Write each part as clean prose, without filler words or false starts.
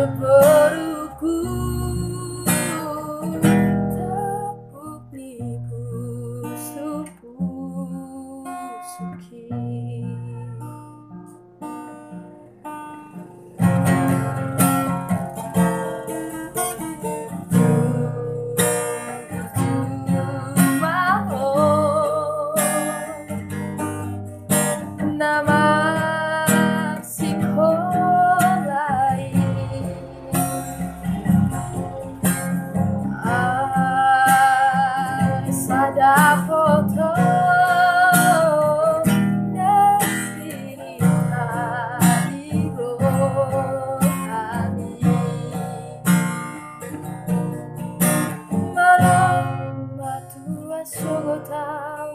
boruku tapuk libu supu suki nama sekolai sada foto nasiri hari rohani malam matua sogotau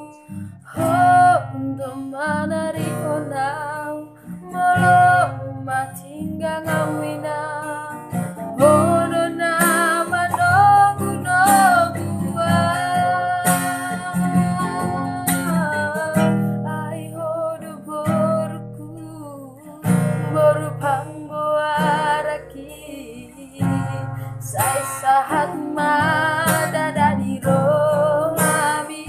untuk manari onau malam matingga ngawina ono nama nogu nogua ai hodo borku boru panggo araki sai sahat madada di rohami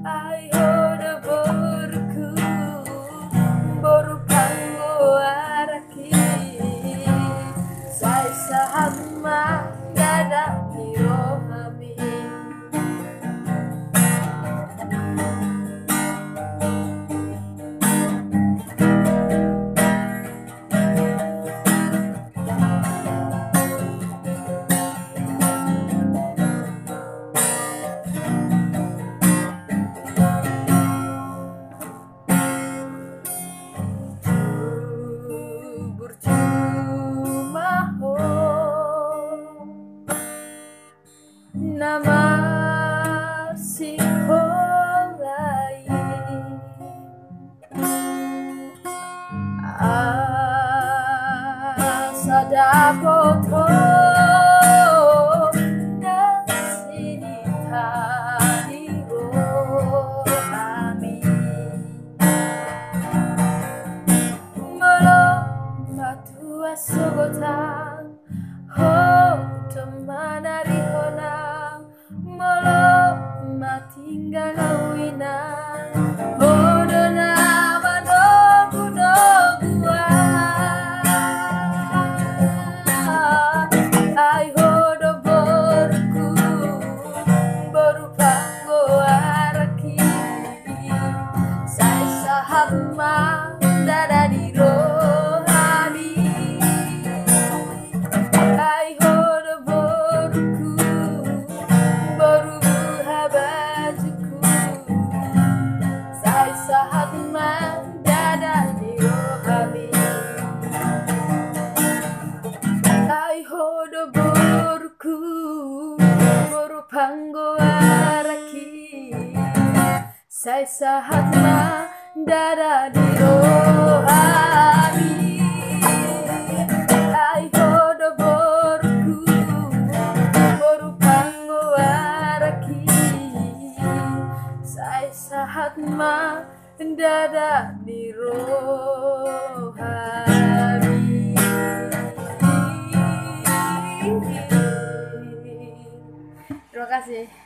ai hodo borku boru panggo araki sai sahat madada di rohami nama sekolai sada foto nasiri hari rohani malam matua sogotan temanari honang malam matingga ngawina hodo nama nogu nogua ai hodo borku boru panggo araki sai sahat mandada di rohani ai hodo borku boru buha bajuku sai sahat mandada di rohani ai hodo borku boru panggo araki sai sahat mandada di rohani ai hodo borku boru panggo araki sai sahat mandada di rohani. Terima kasih.